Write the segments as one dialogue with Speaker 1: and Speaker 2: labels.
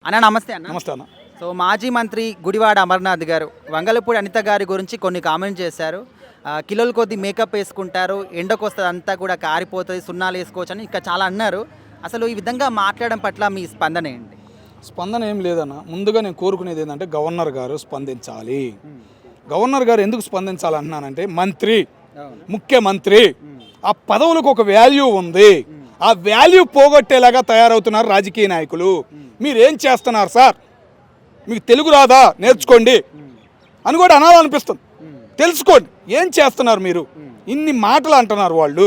Speaker 1: అన్న నమస్తే అన్న.
Speaker 2: నమస్తే అన్న.
Speaker 1: సో మాజీ మంత్రి గుడివాడ అమర్నాథ్ గారు వంగలపూడి అనిత గారి గురించి కొన్ని కామెంట్ చేశారు. కిలోల కొద్ది మేకప్ వేసుకుంటారు, ఎండకు వస్తుంది అంతా కూడా కారిపోతుంది, సున్నాలు వేసుకోవచ్చు అని ఇంకా చాలా అన్నారు. అసలు ఈ విధంగా మాట్లాడడం పట్ల మీ స్పందన ఏంటి?
Speaker 2: స్పందన ఏం లేదన్న. ముందుగా నేను కోరుకునేది ఏంటంటే గవర్నర్ గారు స్పందించాలి. గవర్నర్ గారు ఎందుకు స్పందించాలంటున్నానంటే మంత్రి, ముఖ్యమంత్రి, ఆ పదవులకు ఒక వాల్యూ ఉంది. ఆ వాల్యూ పోగొట్టేలాగా తయారవుతున్నారు రాజకీయ నాయకులు. మీరేం చేస్తున్నారు సార్? మీకు తెలుగు రాదా? నేర్చుకోండి అని కూడా అనాలనిపిస్తుంది. తెలుసుకోండి ఏం చేస్తున్నారు మీరు. ఇన్ని మాటలు అంటున్నారు వాళ్ళు.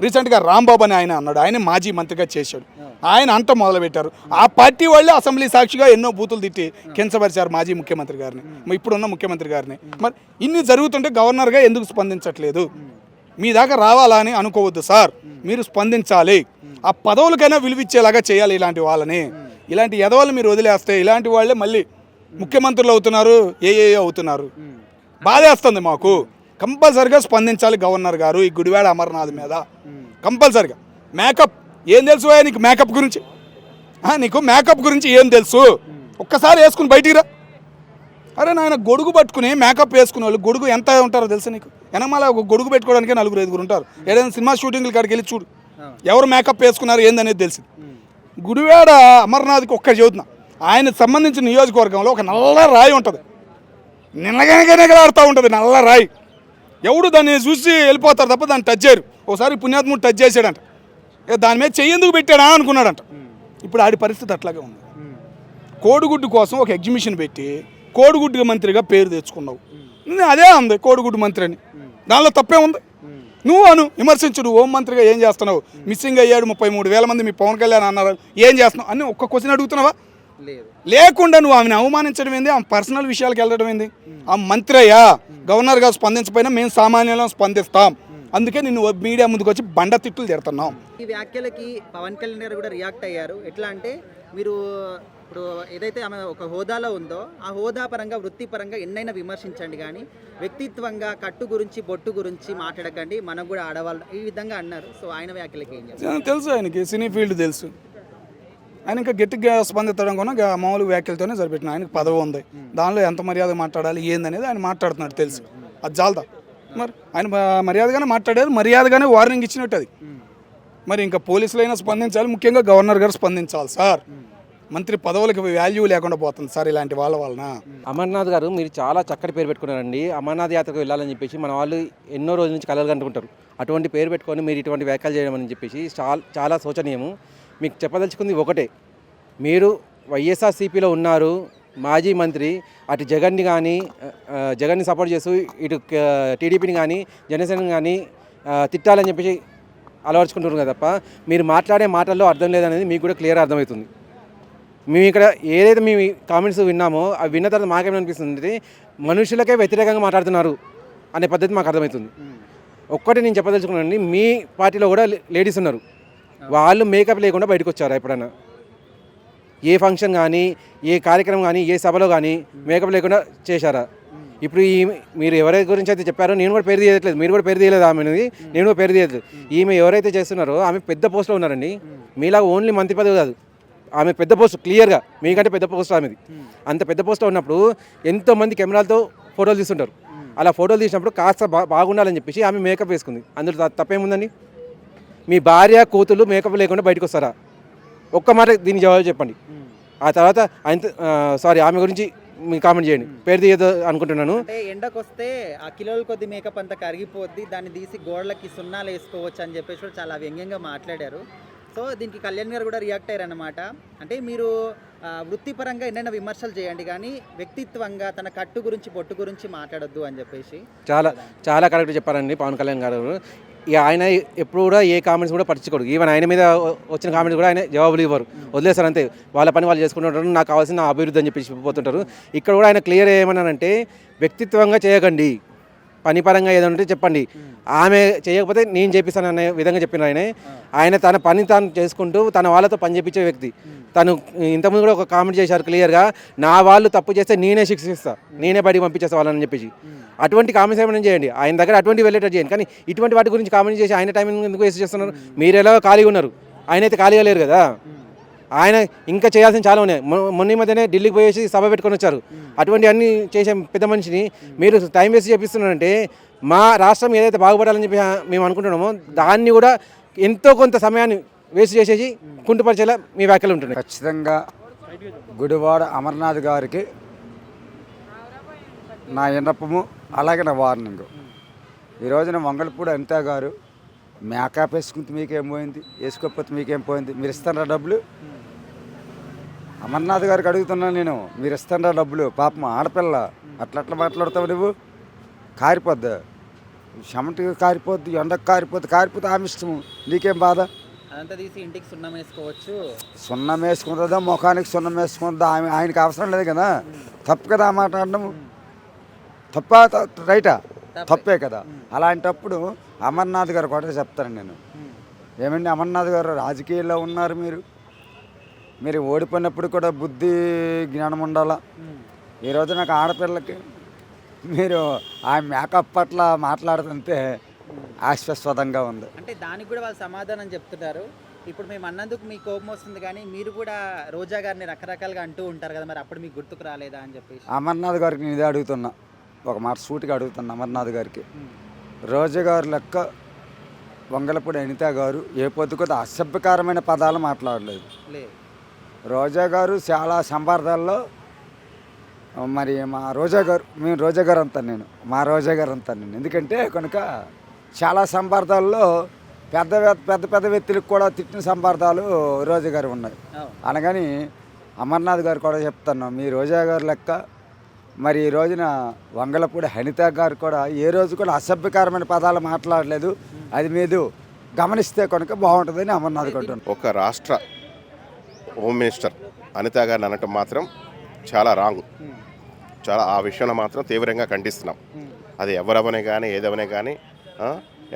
Speaker 2: రీసెంట్గా రాంబాబు అని ఆయన అన్నాడు, ఆయన మాజీ మంత్రిగా చేశాడు. ఆయన అంట మొదలుపెట్టారు. ఆ పార్టీ వాళ్ళే అసెంబ్లీ సాక్షిగా ఎన్నో బూతులు తిట్టి కించపరిచారు మాజీ ముఖ్యమంత్రి గారిని, ఇప్పుడున్న ముఖ్యమంత్రి గారిని. మరి ఇన్ని జరుగుతుంటే గవర్నర్గా ఎందుకు స్పందించట్లేదు? మీ దాకా రావాలా అని అనుకోవద్దు సార్, మీరు స్పందించాలి. ఆ పదవులకైనా విలువిచ్చేలాగా చేయాలి ఇలాంటి వాళ్ళని. ఇలాంటి ఎదవాళ్ళు మీరు వదిలేస్తే ఇలాంటి వాళ్ళే మళ్ళీ ముఖ్యమంత్రులు అవుతున్నారు, ఏ అవుతున్నారు. బాధేస్తుంది మాకు. కంపల్సరిగా స్పందించాలి గవర్నర్ గారు ఈ గుడివాడ అమర్నాథ్ మీద. కంపల్సరిగా మేకప్ ఏం తెలుసు నీకు? మేకప్ గురించి నీకు మేకప్ గురించి ఏం తెలుసు? ఒక్కసారి వేసుకుని బయటికి రా. అరే నాయన, గొడుగు పట్టుకుని మేకప్ వేసుకునే వాళ్ళు గొడుగు ఎంత ఉంటారో తెలుసు నీకు? వెనకమాల ఒక గొడుగు పెట్టుకోవడానికి 4-5 ఉంటారు. ఏదైనా సినిమా షూటింగ్ల కాడికి వెళ్ళి చూడు, ఎవరు మేకప్ వేసుకున్నారు ఏందనేది తెలిసింది. గుడివాడ అమర్నాథ్కి ఒక్కటి చెబుతున్నా, ఆయనకు సంబంధించిన నియోజకవర్గంలో ఒక నల్ల రాయి ఉంటుంది, నిన్నగనగనగలాడుతూ ఉంటుంది నల్ల రాయి. ఎవడు దాన్ని చూసి వెళ్ళిపోతారు తప్ప దాన్ని టచ్ చేయరు. ఒకసారి పుణ్యాత్ముడు టచ్ చేసాడంట, దాని మీద చెయ్యేందుకు పెట్టాడా అనుకున్నాడంట. ఇప్పుడు ఆడి పరిస్థితి అట్లాగే ఉంది. కోడిగుడ్డు కోసం ఒక ఎగ్జిబిషన్ పెట్టి కోడిగుడ్డు మంత్రిగా పేరు తెచ్చుకున్నావు. అదే ఉంది కోడిగుడ్డు మంత్రి అని, దానిలో తప్పే ఉంది. నువ్వు విమర్శించు. నువ్వు హోం మంత్రిగా ఏం చేస్తున్నావు? మిస్సింగ్ అయ్యాడు 33,000 మంది, మీ పవన్ కళ్యాణ్ అన్నారు, ఏం చేస్తున్నావు అని ఒక్క క్వశ్చన్ అడుగుతున్నావా? లేకుండా నువ్వు ఆమెను అవమానించడం ఏంది? ఆమె పర్సనల్ విషయాలకు వెళ్ళడం ఏంది? ఆ మంత్రి అయ్యా గవర్నర్ గారు స్పందించకపోయినా మేము సామాన్యులను స్పందిస్తాం. అందుకే నిన్ను మీడియా ముందుకు వచ్చి బండ తిట్టులు తిడుతున్నాం.
Speaker 1: ఈ వ్యాఖ్యలకి పవన్ కళ్యాణ్ గారు కూడా రియాక్ట్ అయ్యారు. ఎట్లా అంటే, మీరు ఇప్పుడు ఏదైతే ఆమె ఒక హోదాలో ఉందో ఆ హోదా పరంగా వృత్తిపరంగా ఎన్నైనా విమర్శించండి, కానీ వ్యక్తిత్వంగా కట్టు గురించి బొట్టు గురించి మాట్లాడకండి, మనకు కూడా ఆడవాళ్ళు ఈ విధంగా అన్నారు. సో ఆయన వ్యాఖ్యలకి ఏం చేస్తారు?
Speaker 2: తెలుసు, ఆయనకి సినీ ఫీల్డ్ తెలుసు. ఆయన ఇంకా గట్టిగా స్పందించడం కూడా మామూలు వ్యాఖ్యలతోనే సరిపెట్టిన. ఆయనకు పదవి ఉంది, దానిలో ఎంత మర్యాద మాట్లాడాలి ఏందనేది ఆయన మాట్లాడుతున్నాడు తెలుసు. అది చాలదా? మరి ఆయన మర్యాదగానే మాట్లాడారు, మర్యాదగానే వార్నింగ్ ఇచ్చినట్టు అది. మరి ఇంకా పోలీసులైనా స్పందించాలి, ముఖ్యంగా గవర్నర్ గారు స్పందించాలి సార్. మంత్రి పదవులకు వాల్యూ లేకుండా పోతుంది సార్ ఇలాంటి వాళ్ళ వలన.
Speaker 3: అమర్నాథ్ గారు మీరు చాలా చక్కటి పేరు పెట్టుకున్నారండి. అమర్నాథ్ యాత్రకు వెళ్ళాలని చెప్పేసి మన వాళ్ళు ఎన్నో రోజుల నుంచి కలలు కంటుకుంటారు. అటువంటి పేరు పెట్టుకొని మీరు ఇటువంటి వ్యాఖ్యలు చేయడం అని చెప్పేసి చాలా శోచనీయము. మీకు చెప్పదలుచుకుంది ఒకటే, మీరు వైఎస్ఆర్సీపీలో ఉన్నారు, మాజీ మంత్రి, అటు జగన్ని సపోర్ట్ చేస్తూ ఇటు టీడీపీని కానీ జనసేనని కానీ తిట్టాలని చెప్పేసి అలవర్చుకుంటున్నారు కదా తప్ప మీరు మాట్లాడే మాటల్లో అర్థం లేదనేది మీకు కూడా క్లియర్ అర్థమవుతుంది. మేము ఇక్కడ ఏదైతే మేము కామెంట్స్ విన్నామో అవి విన్న తర్వాత మాకేమనిపిస్తుంది, మనుషులకే వ్యతిరేకంగా మాట్లాడుతున్నారు అనే పద్ధతి మాకు అర్థమవుతుంది. ఒక్కటి నేను చెప్పదలుచుకున్నానండి, మీ పార్టీలో కూడా లేడీస్ ఉన్నారు, వాళ్ళు మేకప్ లేకుండా బయటకు వచ్చారా ఎప్పుడైనా? ఏ ఫంక్షన్ కానీ, ఏ కార్యక్రమం కానీ, ఏ సభలో కానీ మేకప్ లేకుండా చేశారా? ఇప్పుడు మీరు ఎవరి గురించి అయితే చెప్పారో నేను కూడా పేరు తీయట్లేదు, మీరు కూడా పేరు తీయలేదు ఆమెది, నేను కూడా పేరు తీయట్లేదు. ఈమె ఎవరైతే చేస్తున్నారో ఆమె పెద్ద పోస్ట్లో ఉన్నారండి. మీలాగా ఓన్లీ మంత్రి పదవి కాదు, ఆమె పెద్ద పోస్ట్, క్లియర్గా మీకంటే పెద్ద పోస్ట్ ఆమెది. అంత పెద్ద పోస్ట్లో ఉన్నప్పుడు ఎంతోమంది కెమెరాలతో ఫోటోలు తీస్తుంటారు. అలా ఫోటోలు తీసినప్పుడు కాస్త బాగుండాలని చెప్పేసి ఆమె మేకప్ వేసుకుంది. అందులో తప్పేముందండి? మీ భార్య కూతుళ్ళు మేకప్ లేకుండా బయటకు వస్తారా? ఒక్క మాట దీనికి జవాబు చెప్పండి. ఆ తర్వాత ఆమె గురించి మీరు కామెంట్ చేయండి. పేరు తీయదు అనుకుంటున్నాను.
Speaker 1: అంటే ఎండకు వస్తే ఆ కిలోల కొద్ది మేకప్ అంతా కరిగిపోద్ది, దాన్ని తీసి గోడలకి సున్నాలు వేసుకోవచ్చు అని చెప్పేసి కూడా చాలా వ్యంగ్యంగా మాట్లాడారు. సో దీనికి కళ్యాణ్ గారు కూడా రియాక్ట్ అయ్యారు అన్నమాట. అంటే మీరు వృత్తిపరంగా ఎన్నైనా విమర్శలు చేయండి, కానీ వ్యక్తిత్వంగా తన కట్టు గురించి బొట్టు గురించి మాట్లాడొద్దు అని చెప్పేసి
Speaker 3: చాలా కరెక్ట్ చెప్పారండి పవన్ కళ్యాణ్ గారు. ఇక ఆయన ఎప్పుడు కూడా ఏ కామెంట్స్ కూడా పట్టించుకోడు. ఈవెన్ ఆయన మీద వచ్చిన కామెంట్స్ కూడా ఆయన జవాబులు ఇవ్వరు, వదిలేస్తారు అంతే. వాళ్ళ పని వాళ్ళు చేసుకుంటుంటారు, నాకు కావాల్సిన అభివృద్ధి అని చెప్పేసి పోతుంటారు. ఇక్కడ కూడా ఆయన క్లియర్ ఏమన్నానంటే, వ్యక్తిత్వంగా చేయకండి, పనిపరంగా ఏదంటే చెప్పండి. ఆమె చేయకపోతే నేను చేపిస్తాను అనే విధంగా చెప్పిన ఆయన తన పని తాను చేసుకుంటూ తన వాళ్ళతో పని చేయించే వ్యక్తి. తను ఇంతకుముందు కూడా ఒక కామెంట్ చేశారు క్లియర్గా, నా వాళ్ళు తప్పు చేస్తే నేనే శిక్షిస్తా, నేనే బయటికి పంపించేస్తా వాళ్ళని చెప్పేసి. అటువంటి కామెంట్స్ ఏమైనా చేయండి, ఆయన దగ్గర అటువంటి వెళ్ళేటట్టు చేయండి. కానీ ఇటువంటి వాటి గురించి కామెంట్ చేసి ఆయన టైం ఎందుకు వేస్ట్ చేస్తున్నారు? మీరు ఎలా ఖాళీగా ఉన్నారు, ఆయన అయితే ఖాళీగా లేరు కదా. ఆయన ఇంకా చేయాల్సిన చాలా ఉన్నాయి. మొన్న మధ్యనే ఢిల్లీకి పోయేసి సభ పెట్టుకొని వచ్చారు. అటువంటి అన్ని చేసే పెద్ద మనిషిని మీరు టైం వేస్ట్ చేపిస్తున్నారంటే మా రాష్ట్రం ఏదైతే బాగుపడాలని చెప్పి మేము అనుకుంటున్నామో దాన్ని కూడా ఎంతో కొంత సమయాన్ని వేస్ట్ చేసేసి కుంటుపరిచేలా మీ వ్యాఖ్యలు ఉంటున్నాయి.
Speaker 4: ఖచ్చితంగా గుడివాడ అమర్నాథ్ గారికి నా విన్నపము, అలాగే నా వార్నింగ్. ఈ రోజున మంగళపూడి అనిత గారు మేకప్ వేసుకుంటే మీకేం పోయింది, వేసుకోకపోతే మీకేం పోయింది, మీరు ఇస్తారా డబ్బులు? అమర్నాథ్ గారికి అడుగుతున్నాను నేను, మీరు ఇస్తారా డబ్బులు? పాపం ఆడపిల్ల, అట్లా మాట్లాడతావు నువ్వు? కారిపోద్ది, చెమటకి కారిపోద్ది, ఎండకు కారిపోతే ఆమె ఇష్టము, నీకేం బాధ?
Speaker 1: అదంతా తీసి ఇంటికి సున్నం వేసుకోవచ్చు.
Speaker 4: సున్నం వేసుకుంటుందా, ముఖానికి సున్నం వేసుకుంటుందా? ఆయనకి అవసరం లేదు కదా. తప్పు కదా ఆ మాట అనడము? తప్పా రైటా? తప్పే కదా. అలాంటప్పుడు అమర్నాథ్ గారు కూడా చెప్తాను నేను, ఏమండి అమర్నాథ్ గారు రాజకీయాల్లో ఉన్నారు, మీరు ఓడిపోయినప్పుడు కూడా బుద్ధి జ్ఞానం ఉండాలా. ఈరోజు నాకు ఆడపిల్లకి మీరు ఆ మేకప్ పట్ల మాట్లాడుతుంటే ఆశ్వాస్పదంగా ఉంది.
Speaker 1: అంటే దానికి కూడా వాళ్ళు సమాధానం చెప్తున్నారు. ఇప్పుడు మేము అన్నందుకు మీ కోపం వస్తుంది, కానీ మీరు కూడా రోజా గారిని రకరకాలుగా అంటూ ఉంటారు కదా, మరి అప్పుడు మీకు గుర్తుకు రాలేదా అని చెప్పేసి.
Speaker 4: అమర్నాథ్ గారికి నేను ఇదే అడుగుతున్నా, ఒక మాట సూటిగా అడుగుతున్నా అమర్నాథ్ గారికి. రోజా గారు లెక్క వంగలపూడి అనిత గారు ఏ పొద్దుకొద్ది అసభ్యకరమైన పదాలు మాట్లాడలేదు. రోజా గారు చాలా సంబర్ధాల్లో మరి మా రోజా గారు, మేము రోజా గారు అంతాను నేను, మా రోజా గారు అంతాను నేను. ఎందుకంటే కనుక చాలా సంబర్ధాల్లో పెద్ద వ్యక్తులకు కూడా తిట్టిన సంబర్ధాలు రోజా గారు ఉన్నాయి. అనగాని అమర్నాథ్ గారు కూడా చెప్తాను, మీ రోజా గారు లెక్క మరి ఈ రోజున వంగలపూడి అనిత గారు కూడా ఏ రోజు కూడా అసభ్యకరమైన పదాలు మాట్లాడలేదు. అది మీరు గమనిస్తే కనుక బాగుంటుందని అమర్నాథ్ గారు.
Speaker 5: ఒక రాష్ట్ర హోమ్ మినిస్టర్ అనిత గారిని అనటం మాత్రం చాలా రాంగ్. ఆ విషయంలో మాత్రం తీవ్రంగా ఖండిస్తున్నాం. అది ఎవరవనే కానీ ఏదవనే కానీ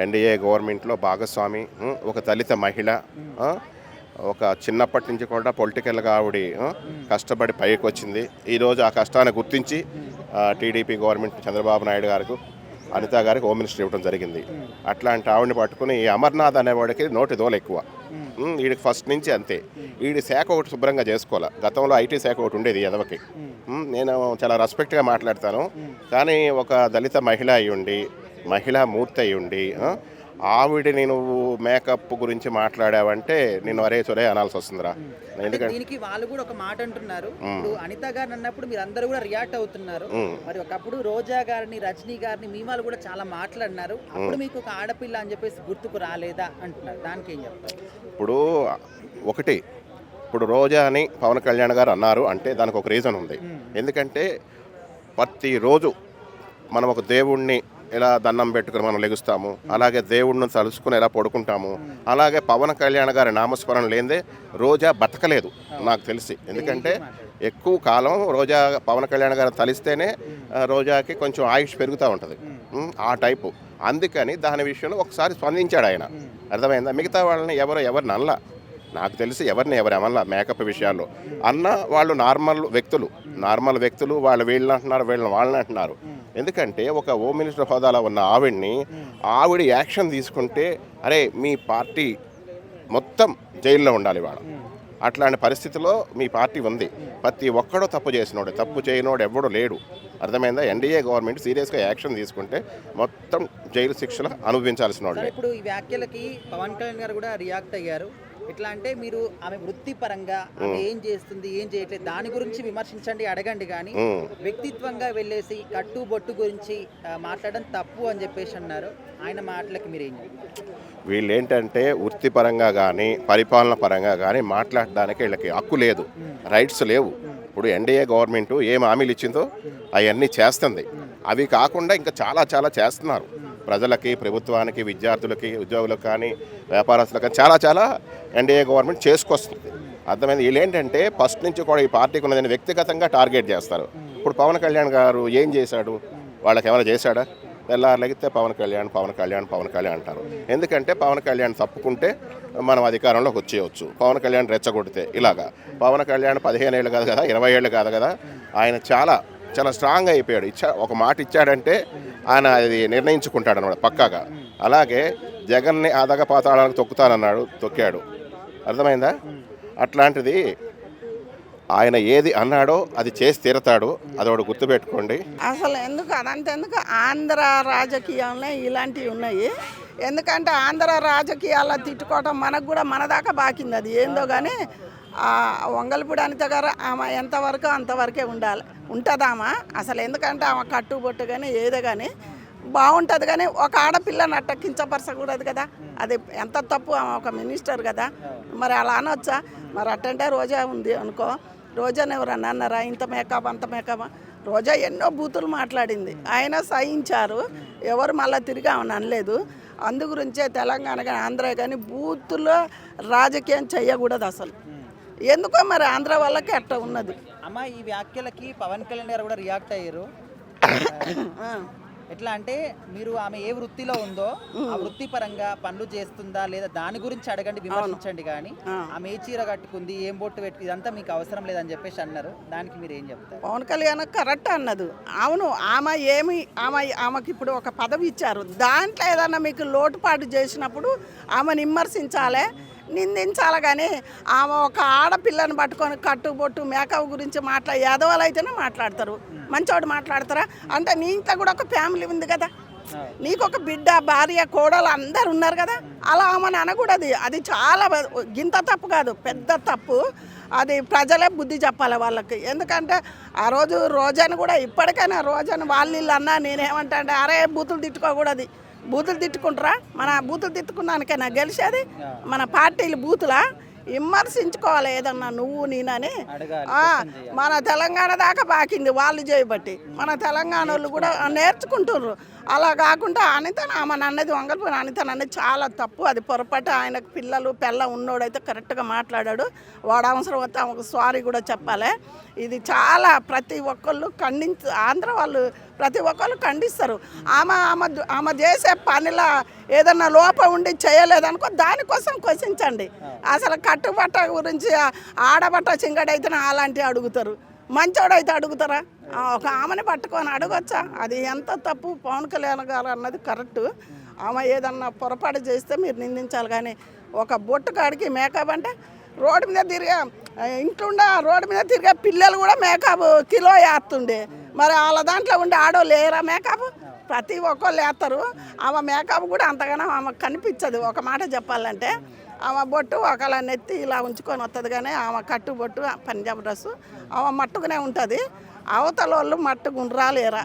Speaker 5: ఎన్డీఏ గవర్నమెంట్లో భాగస్వామి, ఒక దళిత మహిళ, ఒక చిన్నప్పటి నుంచి కూడా పొలిటికల్గా ఆవిడ కష్టపడి పైకి వచ్చింది. ఈరోజు ఆ కష్టాన్ని గుర్తించి టీడీపీ గవర్నమెంట్ చంద్రబాబు నాయుడు గారికి అనిత గారికి హోమ్ మినిస్టర్ ఇవ్వడం జరిగింది. అట్లాంటి ఆవిడని పట్టుకుని ఈ అమర్నాథ్ అనేవాడికి నోటి దోల ఎక్కువ. వీడికి ఫస్ట్ నుంచి అంతే. వీడి శాఖ ఒకటి శుభ్రంగా చేసుకోవాలి. గతంలో ఐటీ శాఖ ఒకటి ఉండేది ఎదవకి. నేను చాలా రెస్పెక్ట్గా మాట్లాడతాను, కానీ ఒక దళిత మహిళ అయ్యుండి, మహిళా మూర్తి అయ్యుండి ఆవిడని నువ్వు మేకప్ గురించి మాట్లాడావంటే నేను అరే సొరే అనాల్సి వస్తుందిరా. ఎందుకంటే
Speaker 1: దీనికి వాళ్ళు కూడా ఒక మాట అంటున్నారు. ఇప్పుడు అనిత గారిని అన్నప్పుడు మీరు అందరూ కూడా రియాక్ట్ అవుతున్నారు. మరి ఒకప్పుడు రోజా గారిని, రజనీ గారిని మీ వాళ్ళు కూడా చాలా మాట్లాడినారు. అప్పుడు మీకు ఒక ఆడపిల్ల అని చెప్పేసి గుర్తుకు రాలేదా అంటున్నారు. దానికి ఏం చెప్తారు?
Speaker 5: ఇప్పుడు రోజా అని పవన్ కళ్యాణ్ గారు అన్నారు అంటే దానికి ఒక రీజన్ ఉంది. ఎందుకంటే ప్రతిరోజు మనం ఒక దేవుణ్ణి ఎలా దండం పెట్టుకుని మనం లెగుస్తాము, అలాగే దేవుడిని తలుసుకుని ఎలా పడుకుంటాము, అలాగే పవన్ కళ్యాణ్ గారి నామస్మరణ లేదే రోజా బతకలేదు నాకు తెలిసి. ఎందుకంటే ఎక్కువ కాలం రోజా పవన్ కళ్యాణ్ గారు తలిస్తేనే రోజాకి కొంచెం ఆయుష్ పెరుగుతూ ఉంటుంది, ఆ టైపు. అందుకని దాని విషయంలో ఒకసారి స్పందించాడు ఆయన. అర్థమైందా? మిగతా వాళ్ళని ఎవరిని అనలా, నాకు తెలిసి ఎవరిని అనలా మేకప్ విషయాల్లో. వాళ్ళు నార్మల్ వ్యక్తులు వాళ్ళు వీళ్ళని అంటున్నారు, వాళ్ళని అంటున్నారు. ఎందుకంటే ఒక హోమ్ మినిస్టర్ హోదాలో ఉన్న ఆవిడ యాక్షన్ తీసుకుంటే అరే మీ పార్టీ మొత్తం జైల్లో ఉండాలి వాడు. అట్లాంటి పరిస్థితిలో మీ పార్టీ ఉంది. ప్రతి ఒక్కడో తప్పు చేసినోడు, తప్పు చేయనోడు ఎవడు లేడు. అర్థమైందా? ఎన్డీఏ గవర్నమెంట్ సీరియస్గా యాక్షన్ తీసుకుంటే మొత్తం జైలు శిక్షలు అనుభవించాల్సిన వాళ్ళు.
Speaker 1: ఇప్పుడు ఈ వ్యాఖ్యలకి పవన్ కళ్యాణ్ గారు కూడా రియాక్ట్ అయ్యారు. ఎట్లా అంటే మీరు ఆమె వృత్తిపరంగా ఆమె ఏం చేస్తుంది, ఏం చేయట్లేదు దాని గురించి విమర్శించండి, అడగండి, కానీ వ్యక్తిత్వంగా వెళ్ళేసి కట్టుబొట్టు గురించి మాట్లాడడం తప్పు అని చెప్పేసి అన్నారు. ఆయన మాటలకి మీరు ఏం చెప్తారు?
Speaker 5: వీళ్ళు ఏంటంటే వృత్తిపరంగా కానీ పరిపాలన పరంగా కానీ మాట్లాడడానికి వీళ్ళకి హక్కు లేదు, రైట్స్ లేవు. ఇప్పుడు ఎన్డీఏ గవర్నమెంట్ ఏం హామీలు ఇచ్చిందో అవన్నీ చేస్తుంది. అవి కాకుండా ఇంకా చాలా చేస్తున్నారు. ప్రజలకి, ప్రభుత్వానికి, విద్యార్థులకి, ఉద్యోగులకు కానీ, వ్యాపారస్తులకు కానీ చాలా ఎన్డీఏ గవర్నమెంట్ చేసుకొస్తుంది. అర్థమైంది? వీళ్ళు ఏంటంటే ఫస్ట్ నుంచి కూడా ఈ పార్టీకి ఉన్నదని వ్యక్తిగతంగా టార్గెట్ చేస్తారు. ఇప్పుడు పవన్ కళ్యాణ్ గారు ఏం చేశాడు? వాళ్ళకి ఏమైనా చేశాడా? తెల్లారలగితే పవన్ కళ్యాణ్ అంటారు. ఎందుకంటే పవన్ కళ్యాణ్ తప్పుకుంటే మనం అధికారంలోకి వచ్చేయచ్చు, పవన్ కళ్యాణ్ రెచ్చగొడితే ఇలాగా. పవన్ కళ్యాణ్ 15 ఏళ్ళు కాదు కదా, 20 ఏళ్ళు కాదు కదా, ఆయన చాలా స్ట్రాంగ్ అయిపోయాడు. ఒక మాట ఇచ్చాడంటే ఆయన అది నిర్ణయించుకుంటాడు అన్నమాట పక్కాగా. అలాగే జగన్ని అధగ పాతాళానికి తొక్కుతానన్నాడు, తొక్కాడు. అర్థమైందా? అట్లాంటిది ఆయన ఏది అన్నాడో అది చేసి తీరతాడు, అదొకటి గుర్తుపెట్టుకోండి.
Speaker 6: అసలు ఎందుకు అదంతెందుకు ఆంధ్ర రాజకీయంలో ఇలాంటివి ఉన్నాయి. ఎందుకంటే ఆంధ్ర రాజకీయాల్లో తిట్టుకోవటం మనకు కూడా మన దాకా బాకింది. అది ఏందో కానీ వంగలపూడి అనిత గారు ఆమె ఎంతవరకు అంతవరకే ఉంటుందామా అసలు. ఎందుకంటే ఆమె కట్టుబొట్టు కానీ ఏదో కానీ బాగుంటుంది, కానీ ఒక ఆడపిల్లని అట్ట కించపరచకూడదు కదా. అది ఎంత తప్పు, ఆమె ఒక మినిస్టర్ కదా. మరి అలా అనొచ్చా? మరి అట్టంటే రోజా ఉంది అనుకో, రోజాని ఎవరన్నా అన్నారా ఇంత మేకప్ అంత మేకప్? రోజా ఎన్నో బూతులు మాట్లాడింది, ఆయన సహించారు, ఎవరు మళ్ళీ తిరిగి ఆమెను అనలేదు. అందు గురించే తెలంగాణ కానీ ఆంధ్ర కానీ బూతుల్లో రాజకీయం చేయకూడదు అసలు. ఎందుకో మరి ఆంధ్ర వాళ్ళకి అట్ట ఉన్నది.
Speaker 1: అమ్మ, ఈ వ్యాఖ్యలకి పవన్ కళ్యాణ్ గారు కూడా రియాక్ట్ అయ్యారు. ఎట్లా అంటే మీరు ఆమె ఏ వృత్తిలో ఉందో ఆ వృత్తి పరంగా పనులు చేస్తుందా లేదా దాని గురించి అడగండి, విమర్శించండి, కానీ ఆమె ఏ చీర కట్టుకుంది, ఏం బొట్టు పెట్టి, ఇదంతా మీకు అవసరం లేదని చెప్పేసి అన్నారు. దానికి మీరు ఏం చెప్తారు?
Speaker 6: పవన్ కళ్యాణ్ కరెక్ట్ అన్నది. అవును, ఆమెకి ఇప్పుడు ఒక పదవి ఇచ్చారు, దాంట్లో ఏదన్నా మీకు లోటుపాటు చేసినప్పుడు ఆమెను విమర్శించాలి, నిందించాలి. కానీ ఆమె ఒక ఆడపిల్లని పట్టుకొని కట్టుబొట్టు మేకప్ గురించి యాదవాళ్ళు అయితేనే మాట్లాడతారు, మంచోడు మాట్లాడతారా? అంటే నీ ఇంట్లో కూడా ఒక ఫ్యామిలీ ఉంది కదా, నీకు ఒక బిడ్డ, భార్య, కోడలు అందరు ఉన్నారు కదా. అలా ఆమెను అనకూడదు. అది చాలా గింత తప్పు కాదు, పెద్ద తప్పు. అది ప్రజలే బుద్ధి చెప్పాలి వాళ్ళకి. ఎందుకంటే ఆ రోజు రోజాని కూడా ఇప్పటికైనా రోజాని వాళ్ళు అన్నా నేనేమంటా అంటే అరే బూతులు తిట్టుకోకూడదు. బూతులు తిట్టుకుంటారా? మన బూతులు తిట్టుకున్నానికైనా గెలిచేది? మన పార్టీలు బూతులా? విమర్శించుకోవాలి ఏదన్నా నువ్వు నేనని. మన తెలంగాణ దాకా బాకింది వాళ్ళు చేయబట్టి, మన తెలంగాణ వాళ్ళు కూడా నేర్చుకుంటుర్రు. అలా కాకుండా ఆమె అన్నది వంగలపూడి అనిత అన్నది చాలా తప్పు, అది పొరపాటు. ఆయనకు పిల్ల ఉన్నోడైతే కరెక్ట్గా మాట్లాడాడు, వాడు అవసరం వస్తే ఆమెకు సారీ కూడా చెప్పాలి. ఇది చాలా ప్రతి ఒక్కళ్ళు ఆంధ్ర వాళ్ళు ప్రతి ఒక్కళ్ళు ఖండిస్తారు. ఆమె చేసే పనిలో ఏదన్నా లోపం ఉండి చేయలేదనుకో దానికోసం క్వశ్చించండి. అసలు కట్టుబట్ట గురించి ఆడబట్ట చింగడైతేనే అలాంటివి అడుగుతారు, మంచోడైతే అడుగుతారా? ఒక ఆమెని పట్టుకొని అడగొచ్చా? అది ఎంత తప్పు. పవన్ కళ్యాణ్ గారు అన్నది కరెక్టు. ఆమె ఏదన్నా పొరపాటు చేస్తే మీరు నిందించాలి, కానీ ఒక బొట్టు కాడికి మేకప్ అంటే రోడ్డు మీద రోడ్డు మీద తిరిగే పిల్లలు కూడా మేకప్ కిలో వేస్తుండే. మరి వాళ్ళ దాంట్లో ఉండే ఆడోళ్ళు లేరా మేకప్? ప్రతి ఒక్కళ్ళు వేస్తారు. ఆమె మేకప్ కూడా అంతగానో ఆమెకు కనిపించదు. ఒక మాట చెప్పాలంటే ఆమె బొట్టు ఒకళ్ళ నెత్తి ఇలా ఉంచుకొని వస్తుంది, కానీ ఆమె కట్టు బొట్టు పంజాబ్ డ్రెస్సు ఆమె మట్టుకునే ఉంటుంది. అవతల వాళ్ళు మట్టుకుండ్రాలేరా,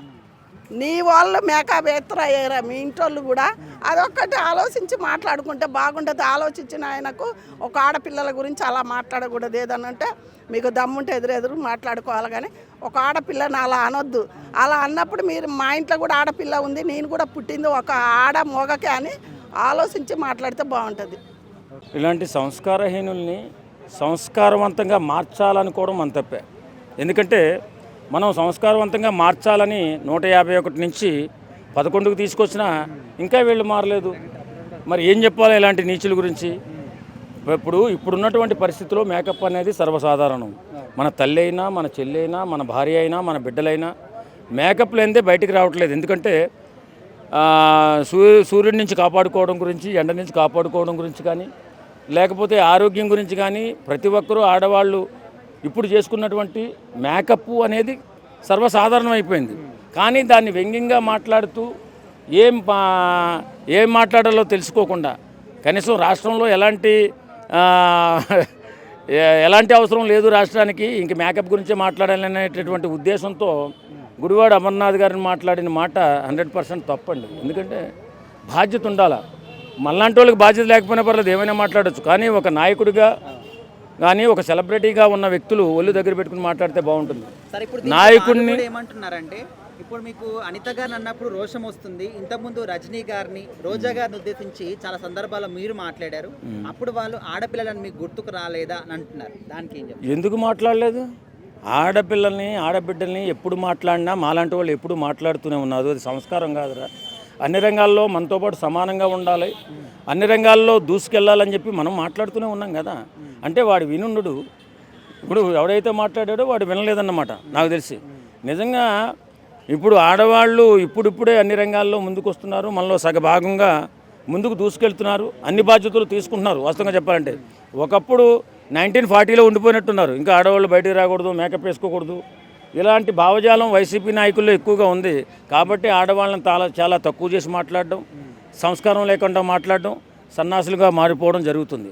Speaker 6: నీ వాళ్ళు మేకప్ ఎత్తరా ఏరా, మీ ఇంటోళ్ళు కూడా. అదొక్కటి ఆలోచించి మాట్లాడుకుంటే బాగుంటుంది. ఆలోచించిన ఆయనకు ఒక ఆడపిల్లల గురించి అలా మాట్లాడకూడదు. ఏదనంటే మీకు దమ్ముంటే ఎదురెదురు మాట్లాడుకోవాలి, కానీ ఒక ఆడపిల్లని అలా అనొద్దు. అలా అన్నప్పుడు మీరు మా ఇంట్లో కూడా ఆడపిల్ల ఉంది, నేను కూడా పుట్టింది ఒక ఆడ మొగకే అని ఆలోచించి మాట్లాడితే బాగుంటుంది.
Speaker 7: ఇలాంటి సంస్కారహీనుల్ని సంస్కారవంతంగా మార్చాలనుకోవడం మన తప్పే. ఎందుకంటే మనం సంస్కారవంతంగా మార్చాలని 151 నుంచి 11కు తీసుకొచ్చినా ఇంకా వీళ్ళు మారలేదు. మరి ఏం చెప్పాలి ఇలాంటి నీచుల గురించి? ఇప్పుడున్నటువంటి పరిస్థితిలో మేకప్ అనేది సర్వసాధారణం. మన తల్లి అయినా, మన చెల్లి అయినా, మన భార్య అయినా, మన బిడ్డలైనా మేకప్ లేనిదే బయటికి రావట్లేదు. ఎందుకంటే సూర్యుడి నుంచి కాపాడుకోవడం గురించి, ఎండ నుంచి కాపాడుకోవడం గురించి కానీ, లేకపోతే ఆరోగ్యం గురించి కానీ ప్రతి ఒక్కరూ ఆడవాళ్ళు ఇప్పుడు చేసుకున్నటువంటి మేకప్ అనేది సర్వసాధారణం అయిపోయింది. కానీ దాన్ని వ్యంగ్యంగా మాట్లాడుతూ ఏం మాట్లాడాలో తెలుసుకోకుండా, కనీసం రాష్ట్రంలో ఎలాంటి అవసరం లేదు రాష్ట్రానికి, ఇంక మేకప్ గురించే మాట్లాడాలనేటటువంటి ఉద్దేశంతో గుడివాడ అమర్నాథ్ గారిని మాట్లాడిన మాట 100% తప్పండి. ఎందుకంటే బాధ్యత ఉండాలి. మళ్ళాంటి వాళ్ళకి బాధ్యత లేకపోయినా పర్లేదు, ఏమైనా మాట్లాడచ్చు. కానీ ఒక నాయకుడిగా కానీ ఒక సెలబ్రిటీగా ఉన్న వ్యక్తులు ఒళ్ళు దగ్గర పెట్టుకుని మాట్లాడితే బాగుంటుంది. నాయకుడిని
Speaker 1: ఏమంటున్నారంటే ఇప్పుడు మీకు అనిత గారిని అన్నప్పుడు రోషం వస్తుంది. ఇంతకుముందు రజనీ గారిని, రోజా గారిని ఉద్దేశించి చాలా సందర్భాల్లో మీరు మాట్లాడారు. అప్పుడు వాళ్ళు ఆడపిల్లలను మీకు గుర్తుకు రాలేదా అని అంటున్నారు. దానికి ఏం చెప్తారు?
Speaker 7: ఎందుకు మాట్లాడలేదు? ఆడపిల్లల్ని, ఆడబిడ్డల్ని ఎప్పుడు మాట్లాడినా మాలాంటి వాళ్ళు ఎప్పుడు మాట్లాడుతూనే ఉన్నారు. అది సంస్కారం కాదురా. అన్ని రంగాల్లో మనతో పాటు సమానంగా ఉండాలి, అన్ని రంగాల్లో దూసుకెళ్ళాలని చెప్పి మనం మాట్లాడుతూనే ఉన్నాం కదా. అంటే వాడు వినుండు. ఇప్పుడు ఎవడైతే మాట్లాడాడో వాడు వినలేదన్నమాట నాకు తెలిసి. నిజంగా ఇప్పుడు ఆడవాళ్ళు ఇప్పుడిప్పుడే అన్ని రంగాల్లో ముందుకు వస్తున్నారు, మనలో సగభాగంగా ముందుకు దూసుకెళ్తున్నారు, అన్ని బాధ్యతలు తీసుకుంటున్నారు. వాస్తవంగా చెప్పాలంటే ఒకప్పుడు 1940లో ఉండిపోయినట్టున్నారు. ఇంకా ఆడవాళ్ళు బయటికి రాకూడదు, మేకప్ వేసుకోకూడదు, ఇలాంటి భావజాలం వైసీపీ నాయకుల్లో ఎక్కువగా ఉంది. కాబట్టి ఆడవాళ్ళని చాలా తక్కువ చేసి మాట్లాడడం, సంస్కారం లేకుండా మాట్లాడడం, సన్నాసులుగా మారిపోవడం జరుగుతుంది.